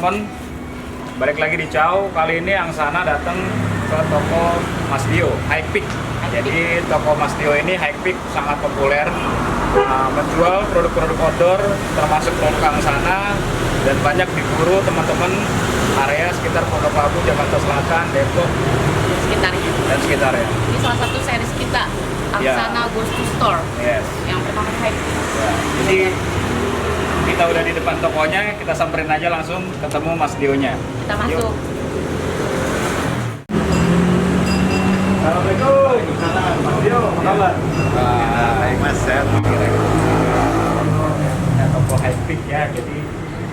teman-teman, balik lagi di Chow. Kali ini Angsana datang ke toko Mas Dio, High Peak. Jadi toko Mas Dio ini High Peak sangat populer, menjual produk-produk outdoor termasuk produk Angsana, dan banyak diburu teman-teman area sekitar Pondok Labu, Jakarta Selatan, Depok, dan sekitarnya. Ini salah satu series kita, Angsana Goes to Store. Yes. Yang pertama High Peak. Ya, jadi kita udah di depan tokonya, kita samperin aja langsung ketemu Mas Dio-nya. Kita masuk. Assalamualaikum. Mas Dio, apa kabar? Baik Mas, sehat. Toko High Peak ya, jadi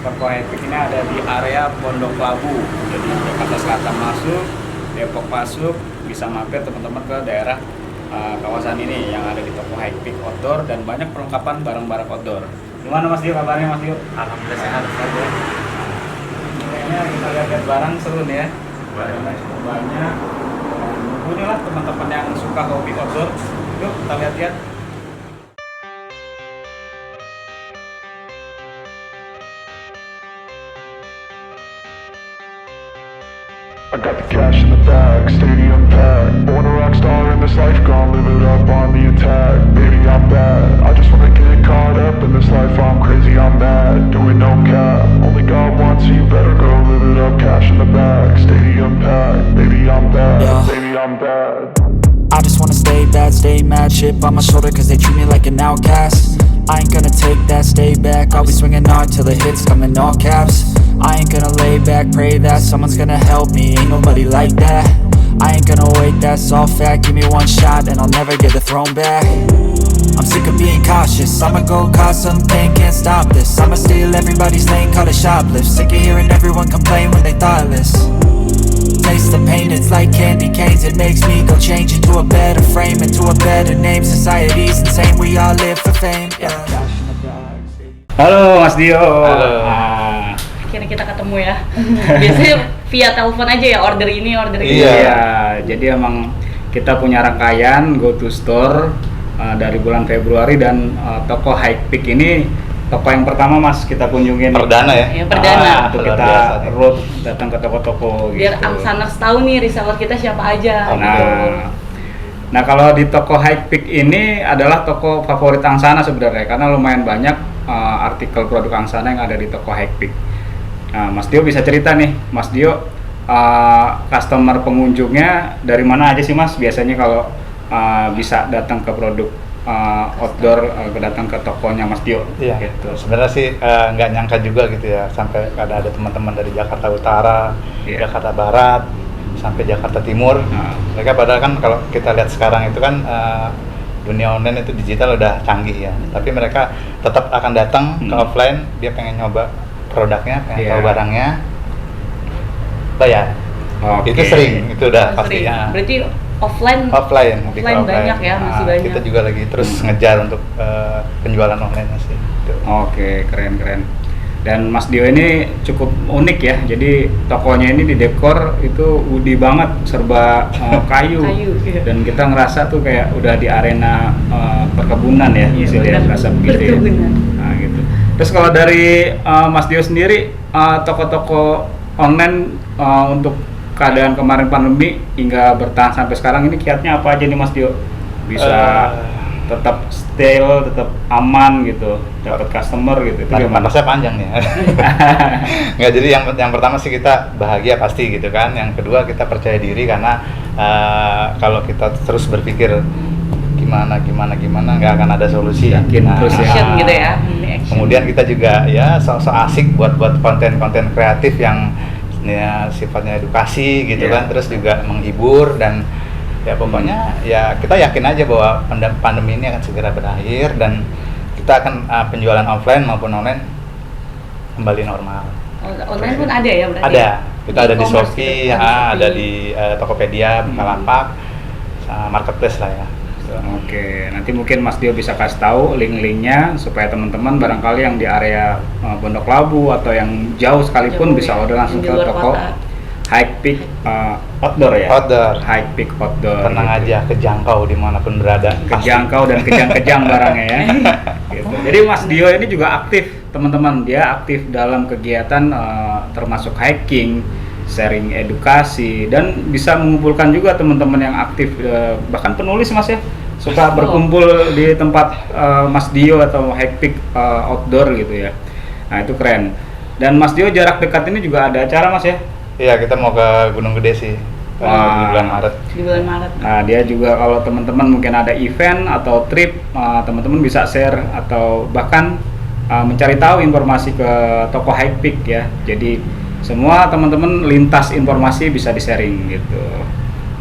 toko High Peak ini ada di area Pondok Labu. Jadi Jakarta Selatan masuk, Depok masuk, bisa mampir teman-teman ke daerah kawasan ini yang ada di toko High Peak Outdoor, dan banyak perlengkapan barang-barang outdoor. Gimana Mas Dio, kabarnya Mas Dio? Alhamdulillah sehat. Kayaknya kita lihat barang seru nih ya. Barangnya cukup banyak. Ini lah teman-teman yang suka hobi outdoor. Yuk kita lihat-lihat. I got the cash in the bag, stadium packed. Born a rock star in this life, gonna live it up on the attack. Baby, I'm bad, I just wanna get caught up in this life. I'm crazy, I'm mad, doing no cap. Only God wants you, better go live it up. Cash in the bag, stadium packed. Baby, I'm bad, baby, I'm bad. I just wanna stay bad, stay mad. Chip on my shoulder cause they treat me like an outcast. I ain't gonna take that, stay back. I'll be swinging hard till the hits come in all caps. I ain't gonna lay back, pray that someone's gonna help me. Ain't nobody like that. I ain't gonna wait, that's all fact. Give me one shot and I'll never get the throne back. I'm sick of being cautious, I'ma go cause something, can't stop this. I'ma steal everybody's lane, call it shoplift. Sick of hearing everyone complain when they thoughtless. Taste the pain, it's like candy canes. It makes me go change into a better frame, into a better name. Society's insane, we all live for fame, yeah. Halo Mas Dio. Halo. Akhirnya kita ketemu ya. Biasanya via telepon aja ya, order ini, order ini. Iya, jadi emang kita punya rangkaian Go to Store dari bulan Februari, dan toko High Peak ini toko yang pertama Mas kita kunjungin. Perdana ya? Ya, perdana. Untuk Luar kita biasa. road datang ke toko-toko gitu. Biar Angsana tahu nih reseller kita siapa aja. Nah kalau di toko High Peak ini adalah toko favorit Angsana sebenarnya, karena lumayan banyak artikel produk Angsana yang ada di toko High Peak. Nah, Mas Dio bisa cerita nih, Mas Dio, customer pengunjungnya dari mana aja sih Mas? Biasanya kalau bisa datang ke produk outdoor, datang ke tokonya Mas Dio. Iya. Gitu. Sebenarnya sih nggak nyangka juga gitu ya, sampai ada teman-teman dari Jakarta Utara, Iya. Jakarta Barat, sampai Jakarta Timur. Mereka padahal kan kalau kita lihat sekarang itu kan dunia online itu digital udah canggih ya. Tapi mereka tetap akan datang ke offline, dia pengen nyoba produknya, pengen tahu barangnya, bayar. Oke. Itu sering, itu udah pasti ya. Berarti offline Lebih ke banyak ya, masih banyak. Kita juga lagi terus ngejar untuk penjualan online sih. Gitu. Oke, keren. Dan Mas Dio ini cukup unik ya. Jadi tokonya ini didekor itu udi banget, serba kayu. Iya. Dan kita ngerasa tuh kayak udah di arena perkebunan ya, istilahnya berasa begitu ya. Perkebunan. Nah, gitu. Terus kalau dari Mas Dio sendiri, toko-toko online untuk keadaan kemarin pandemi hingga bertahan sampai sekarang ini kiatnya apa aja nih Mas Dio? Bisa tetap style, tetap aman gitu, dapat customer gitu. Itu gimana? Panasnya panjang nih. Nggak, jadi yang pertama sih kita bahagia pasti gitu kan. Yang kedua kita percaya diri karena kalau kita terus berpikir gimana nggak akan ada solusi. Yakin terus ya. Action gitu ya. Kemudian kita juga ya sok asik buat konten-konten kreatif yang ya, sifatnya edukasi gitu kan, terus juga menghibur, dan ya pokoknya ya kita yakin aja bahwa pandemi ini akan segera berakhir dan kita akan penjualan offline maupun online kembali normal. Online pun ada ya berarti? Ada, kita ada di E-commerce Shopee, gitu, ada di Tokopedia, Bukalapak, marketplace lah ya. Oke, nanti mungkin Mas Dio bisa kasih tahu link-linknya supaya teman-teman barangkali yang di area Pondok Labu atau yang jauh sekalipun bisa order langsung ke toko High Peak Outdoor ya. Outdoor. High Peak Outdoor. Tenang gitu. aja, kejangkau dimanapun berada. Kejangkau dan kejang-kejang barangnya ya. Gitu. Jadi Mas Dio ini juga aktif teman-teman, dia aktif dalam kegiatan termasuk hiking, sharing edukasi, dan bisa mengumpulkan juga teman-teman yang aktif, bahkan penulis Mas ya, suka berkumpul di tempat Mas Dio atau hike peak outdoor gitu ya. Nah itu keren. Dan Mas Dio jarak dekat ini juga ada acara Mas ya? Iya, kita mau ke Gunung Gede sih di bulan Maret. Di bulan Maret. Nah dia juga kalau teman-teman mungkin ada event atau trip, teman-teman bisa share atau bahkan mencari tahu informasi ke toko hike peak ya. Jadi semua teman-teman lintas informasi bisa di-sharing gitu.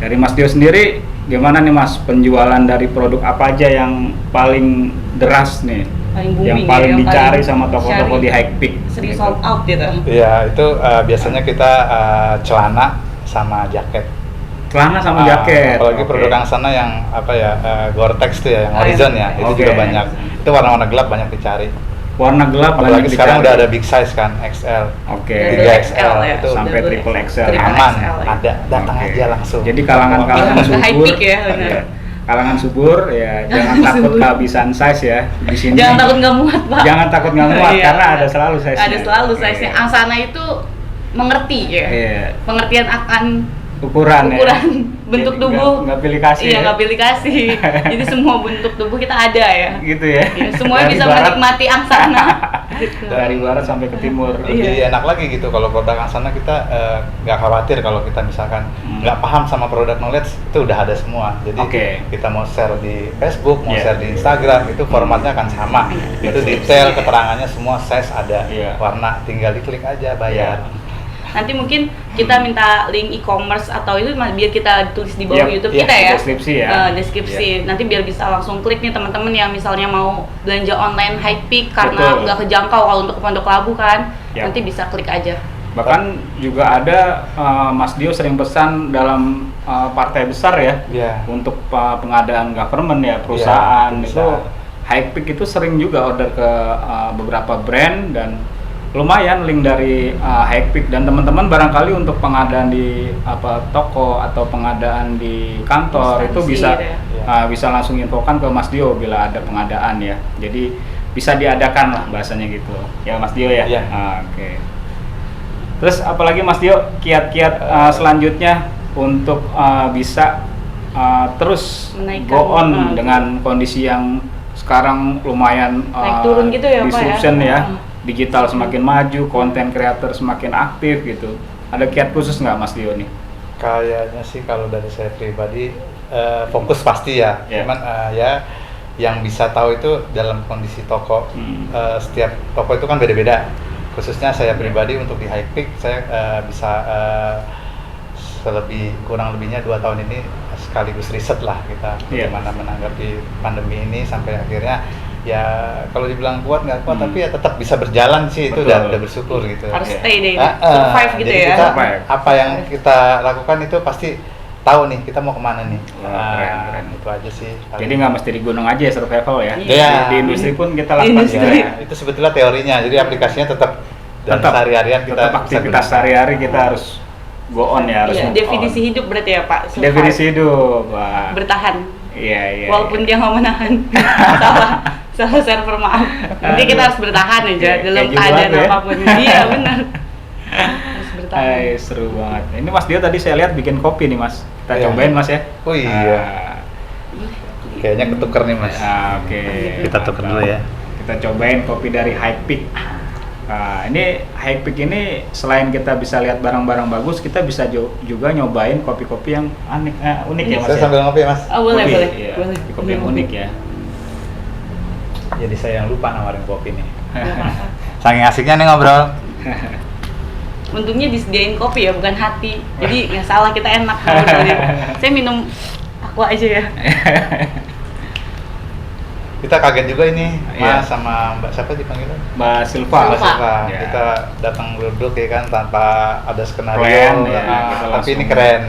Dari Mas Dio sendiri gimana nih Mas, penjualan dari produk apa aja yang paling deras nih? Paling booming yang ya, paling yang dicari paling sama toko-toko dicari. di hike peak. Sering gitu. sold out gitu. Iya, itu biasanya kita celana sama jaket. Celana sama jaket. Apalagi Oke. produk Angsana yang apa ya, Gore-Tex tuh ya, yang Oh, Horizon iya. ya, itu Oke. juga banyak. Itu warna-warna gelap banyak dicari. Warna gelap Apalagi banyak sekarang dicari. udah ada big size kan, XL. Oke. Double 3XL XL ya, itu sampai double triple XL. Triple Aman, XL ya. ada, datang Oke. aja langsung. Jadi kalangan-kalangan Ke high subur, peak ya, benar. iya. Kalangan subur ya jangan takut Subur. kehabisan size ya di sini. Jangan takut nggak muat Pak. Jangan takut nggak muat Iya. karena ada selalu size. Ada selalu size-nya. Angsana itu mengerti ya. Iya. Pengertian akan Ukuran ya. bentuk Jadi tubuh. nggak pilih kasih. Iya, ya. nggak pilih kasih. Jadi semua bentuk tubuh kita ada ya. Gitu ya. Ya, semuanya Dari bisa barat- menikmati angsana. Gitu. dari barat sampai ke timur. Lebih enak lagi gitu kalau produk Angsana kita nggak khawatir kalau kita misalkan nggak paham sama produk knowledge, itu udah ada semua. Jadi Oke. kita mau share di Facebook, mau Iya. share di Instagram, itu formatnya akan sama. Itu detail, keterangannya semua, size ada, Iya. warna tinggal diklik aja bayar. Nanti mungkin kita minta link e-commerce atau itu biar kita tulis di bawah Yap, YouTube iya, kita ya. deskripsi ya. Deskripsi. Nanti biar bisa langsung klik nih teman-teman yang misalnya mau belanja online hike peak karena Betul. nggak kejangkau kalau untuk ke Pondok Labu kan. Yap. Nanti bisa klik aja. Bahkan juga ada Mas Dio sering pesan dalam partai besar ya. Iya. Untuk pengadaan government ya, perusahaan Iya, itu perusahaan. hike peak itu sering juga order ke beberapa brand dan lumayan link dari hike peak, dan teman-teman barangkali untuk pengadaan di toko atau pengadaan di kantor itu Instansi bisa gitu ya. bisa langsung infokan ke Mas Dio bila ada pengadaan ya. Jadi bisa diadakan lah bahasanya gitu ya Mas Dio ya. Iya. Oke. Terus apalagi Mas Dio kiat-kiat selanjutnya untuk bisa terus Menaikkan, go on dengan kondisi yang sekarang lumayan Naik turun gitu ya, Pak, ya? disruption ya. Digital semakin maju, konten creator semakin aktif gitu. Ada kiat khusus nggak Mas Dio nih? Kayaknya sih kalau dari saya pribadi fokus pasti ya. Iya. Cuman ya yang bisa tahu itu dalam kondisi toko. Setiap toko itu kan beda-beda. Khususnya saya pribadi untuk di hike peak saya bisa kurang lebihnya 2 tahun ini sekaligus riset lah kita Iya. bagaimana menanggapi pandemi ini sampai akhirnya ya kalau dibilang kuat nggak kuat tapi ya tetap bisa berjalan sih, itu Betul. udah bersyukur gitu. Harus Oke. stay deh, survive gitu Jadi ya. kita, Survive. apa yang kita lakukan itu pasti tahu nih kita mau kemana nih. Wah, keren. Itu aja sih. Jadi nggak mesti di gunung aja ya survival ya. Iya. Di industri pun kita Di lakukan industri. juga ya. Ya, itu sebetulnya teorinya. Jadi aplikasinya tetap dan Tetap sehari-harian kita tetap bisa aktivitas gunakan. sehari-hari kita harus go on ya, harus Iya, move definisi on. hidup berarti ya Pak. Survive. Definisi hidup. Wah. Bertahan. Iya, iya. Walaupun dia nggak menahan. salah server, maaf. Nanti kita harus bertahan aja Kayak dalam jualan keadaan tuh ya. apapun. Iya benar. Harus bertahan. Seru banget. Ini Mas Dio tadi saya lihat bikin kopi nih Mas. Kita Iya. cobain Mas ya. Oh iya. Kayaknya ketuker nih Mas. Oke. Kita tuker dulu ya. Kita cobain kopi dari Hike Peak. Nah, ini Hike Peak ini selain kita bisa lihat barang-barang bagus, kita bisa juga nyobain kopi-kopi yang unik ya Mas. Saya ya? sambil ngopi ya Mas. Oh, boleh, Kopi, boleh. iya. Boleh. Kopi yang unik ya. Jadi saya yang lupa nawarin kopi nih. Nggak apa-apa. Saking asiknya nih ngobrol. Untungnya disediain kopi ya, bukan hati. Jadi nggak salah, kita enak ngobrolnya. Saya minum aqua aja ya. Kita kaget juga ini Iya. Mas sama Mbak siapa dipanggilnya? Mbak Silva. Mbak Silva. Ya. Kita datang duduk ya kan tanpa ada skenario. Keren ya. Nah, Kita tapi langsung, ini keren.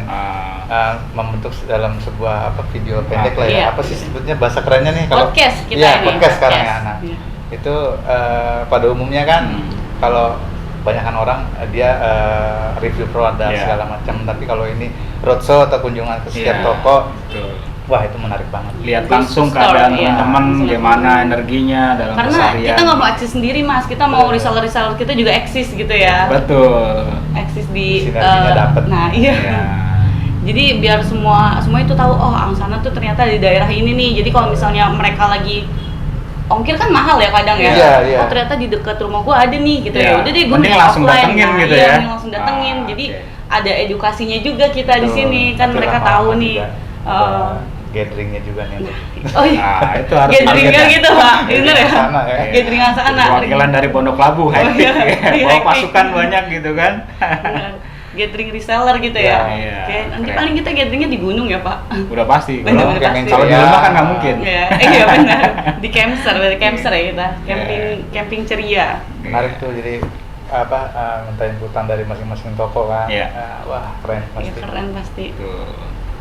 membentuk Membentuk dalam sebuah video pendek lah ya. Iya. Apa sih sebutnya bahasa kerennya nih kalau Podcast kita Iya, ini. podcast sekarang ya. Nah, Iya. itu pada umumnya kan kalau banyakkan orang dia review produk Iya. segala macam, tapi kalau ini roadshow atau kunjungan ke setiap Iya, toko betul. Wah, itu menarik banget. Lihat Ghost langsung store, keadaan iya. teman-teman Langsung gimana lihat. energinya dalam Karena keseharian. kita nggak mau eksis sendiri mas, kita mau reseller-reseller kita juga eksis gitu ya. Betul. Eksis di Sinerginya dapet. Nah iya. Ya. Jadi biar semua itu tahu, oh Angsana tuh ternyata di daerah ini nih. Jadi kalau misalnya mereka lagi ongkir kan mahal ya kadang ya. Iya, iya. Oh ternyata di dekat rumah gua ada nih gitu Iya. ya. Udah deh gue Mending mending langsung offline. datengin gitu iya, ya. mending langsung datengin. Ah, Jadi oke. ada edukasinya juga kita di Betul. sini kan Nanti mereka lama-lama tahu nih. juga ada gatheringnya juga nih. Oh iya. Nah, itu harus Gatheringnya target ya. gitu pak, bener ya? Sana ya. Gathering Angsana. Wakilan dari Pondok Labu, Oh, high iya. Iya, bawa high peak. pasukan banyak gitu kan. Bener. Gathering reseller gitu ya. Iya, Oke, nanti keren. paling kita gatheringnya di gunung ya pak. Udah pasti. Bener-bener Kalau pasti. kalau di Ya. rumah kan nggak mungkin. Iya, iya benar. Di campsite, berarti campsite ya kita. Camping, Iya. camping ceria. Menarik tuh, jadi apa minta inputan dari masing-masing toko kan. Iya. Wah, keren Iya pasti. keren pasti. Tuh.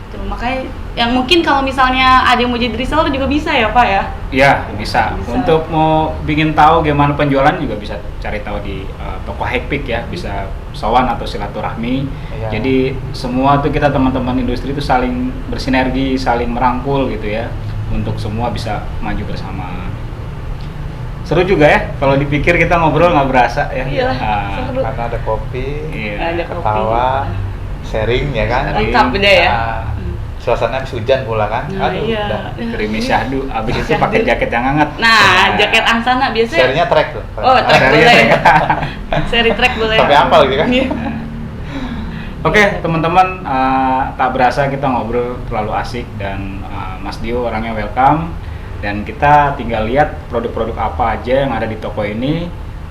Tuh, makanya yang mungkin kalau misalnya ada yang mau jadi reseller juga bisa ya pak ya. Ya, bisa. Bisa. Untuk mau bikin tahu gimana penjualan juga bisa cari tahu di toko High Peak ya, bisa sowan atau silaturahmi. Iya. Jadi semua tuh kita teman-teman industri itu saling bersinergi, saling merangkul gitu ya, untuk semua bisa maju bersama. Seru juga ya, kalau dipikir kita ngobrol nggak berasa ya. Iya, Ah, seru. Karena ada kopi, Iya. Ada kopi. ketawa, sharing ya kan. Sharing. Lengkap beda ya. Ah, suasana habis hujan pula kan. Nah, iya. udah. Gerimis syahdu, abis itu Syahdu. pakai jaket yang hangat. Nah, jaket Angsana biasanya. Share-nya track tuh. Oh, track Seri boleh. track. Seri track boleh. Sampai hafal gitu kan. Iya. Oke, teman-teman, tak berasa kita ngobrol terlalu asik dan Mas Dio orangnya welcome, dan kita tinggal lihat produk-produk apa aja yang ada di toko ini.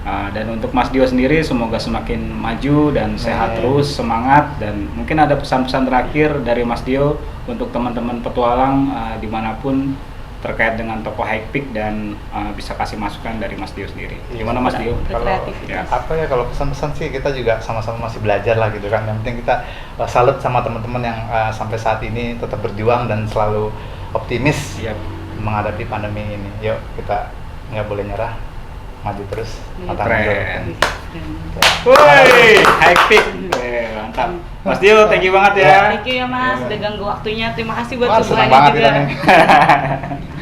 Dan untuk Mas Dio sendiri semoga semakin maju dan sehat terus, semangat, dan mungkin ada pesan-pesan terakhir dari Mas Dio untuk teman-teman petualang dimanapun terkait dengan toko High Peak, dan bisa kasih masukan dari Mas Dio sendiri. Gimana Mas Dio? Kalau Kreativitas. apa ya, kalau pesan-pesan sih kita juga sama-sama masih belajar lah gitu kan. Yang penting kita salut sama teman-teman yang sampai saat ini tetap berjuang dan selalu optimis Siap. menghadapi pandemi ini. Yuk, kita nggak boleh nyerah, maju terus, pantang Keren. mundur. Woi, High Peak. Mantap. Mas Dio, thank you banget ya. Thank you ya mas, udah ganggu waktunya. Terima kasih buat Wah, senang subuhannya banget juga. kita nih.